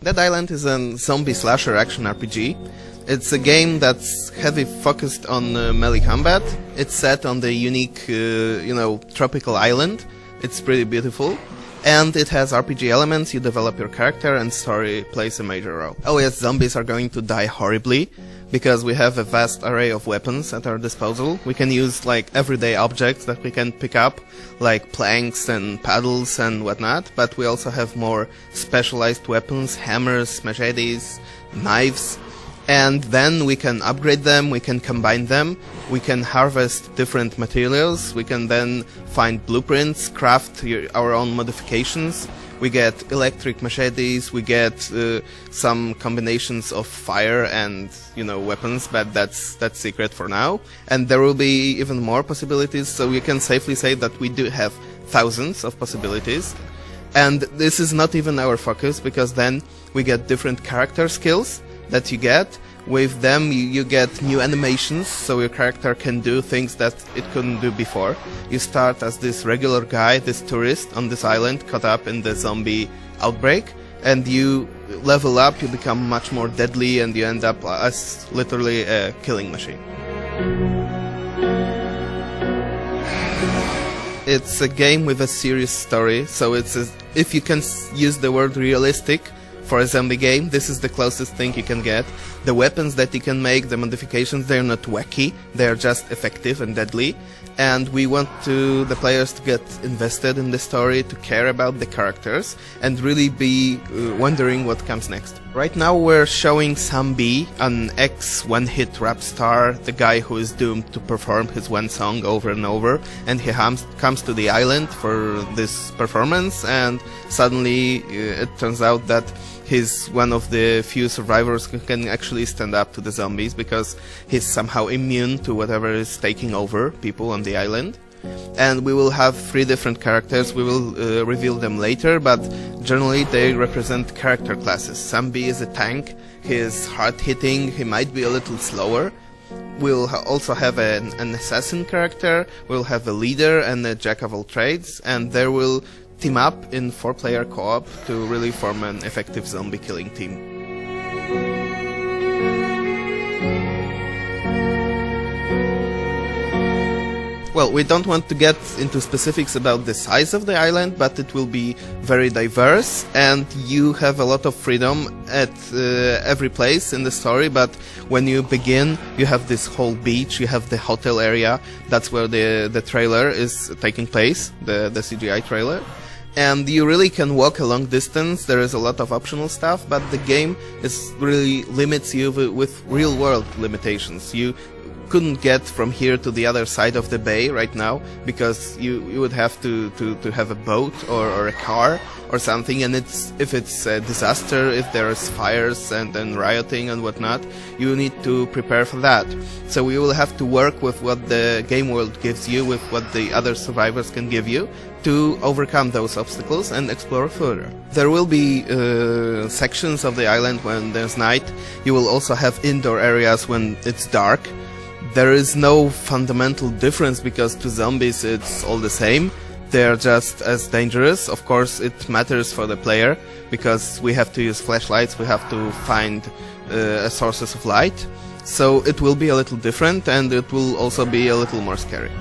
Dead Island is a zombie slasher action RPG. It's a game that's heavily focused on melee combat. It's set on the unique, tropical island. It's pretty beautiful. And it has RPG elements, you develop your character, and story plays a major role. Oh yes, zombies are going to die horribly, because we have a vast array of weapons at our disposal. We can use like everyday objects that we can pick up, like planks and paddles and whatnot, but we also have more specialized weapons, hammers, machetes, knives. And then we can upgrade them, we can combine them, we can harvest different materials, we can then find blueprints, craft our own modifications. We get electric machetes, we get some combinations of fire and, weapons, but that's secret for now. And there will be even more possibilities, so we can safely say that we do have thousands of possibilities. And this is not even our focus, because then we get different character skills that you get. With them you get new animations, so your character can do things that it couldn't do before. You start as this regular guy, this tourist on this island caught up in the zombie outbreak, and you level up, you become much more deadly, and you end up as literally a killing machine. It's a game with a serious story, so if you can use the word realistic for a zombie game, this is the closest thing you can get. The weapons that you can make, the modifications, they're not wacky, they're just effective and deadly. And we want the players to get invested in the story, to care about the characters, and really be wondering what comes next. Right now we're showing Sambi, an ex-one-hit rap star, the guy who is doomed to perform his one song over and over, and he comes to the island for this performance, and suddenly it turns out that he's one of the few survivors who can actually stand up to the zombies, because he's somehow immune to whatever is taking over people on the island. And we will have 3 different characters. We will reveal them later, but generally they represent character classes. Sambi is a tank, he is hard-hitting, he might be a little slower. We'll also have an assassin character, we'll have a leader and a jack-of-all-trades, and they will team up in 4-player co-op to really form an effective zombie killing team. Well, we don't want to get into specifics about the size of the island, but it will be very diverse, and you have a lot of freedom at every place in the story. But when you begin, you have this whole beach, you have the hotel area, that's where the trailer is taking place, the CGI trailer. And you really can walk a long distance, there is a lot of optional stuff, but the game really limits you with real-world limitations. You couldn't get from here to the other side of the bay right now, because you would have to have a boat or a car or something, and if it's a disaster, if there's fires and rioting and whatnot, you need to prepare for that. So you will have to work with what the game world gives you, with what the other survivors can give you, to overcome those obstacles and explore further. There will be sections of the island when there's night. You will also have indoor areas when it's dark. There is no fundamental difference, because to zombies it's all the same. They're just as dangerous. Of course it matters for the player, because we have to use flashlights, we have to find sources of light. So it will be a little different, and it will also be a little more scary.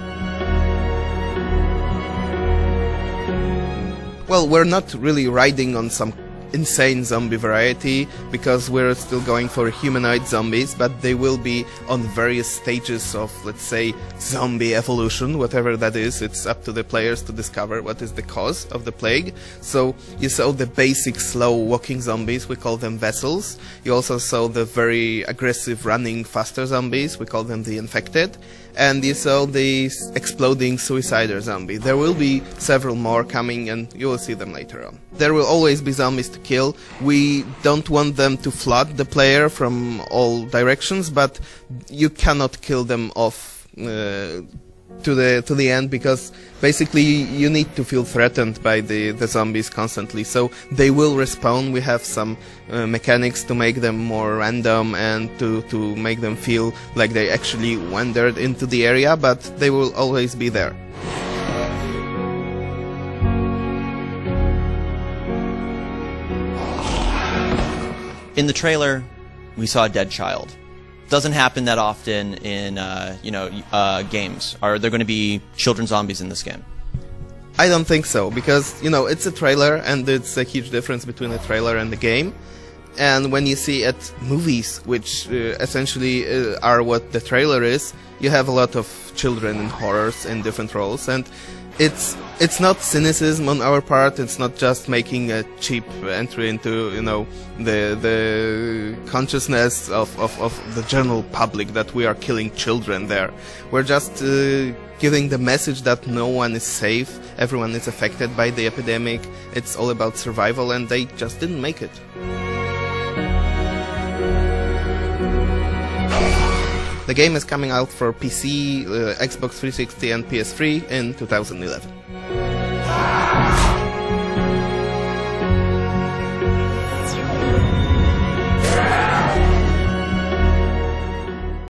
Well, we're not really riding on some insane zombie variety, because we're still going for humanoid zombies, but they will be on various stages of, let's say, zombie evolution, whatever that is. It's up to the players to discover what is the cause of the plague. So you saw the basic slow walking zombies, we call them vessels. You also saw the very aggressive running faster zombies, we call them the infected. And you saw the exploding suicider zombie. There will be several more coming, and you will see them later on. There will always be zombies to kill. We don't want them to flood the player from all directions, but you cannot kill them off to the end, because basically you need to feel threatened by the zombies constantly, so they will respawn. We have some mechanics to make them more random and to make them feel like they actually wandered into the area, but they will always be there. In the trailer, we saw a dead child. Doesn't happen that often in games. Are there going to be children zombies in this game? I don't think so, because it's a trailer, and it's a huge difference between a trailer and the game. And when you see at movies, which essentially are what the trailer is, you have a lot of children in horrors in different roles, and it's not cynicism on our part. It's not just making a cheap entry into the consciousness of the general public that we are killing children there. We're just giving the message that no one is safe, everyone is affected by the epidemic, it's all about survival, and they just didn't make it. The game is coming out for PC, Xbox 360 and PS3 in 2011.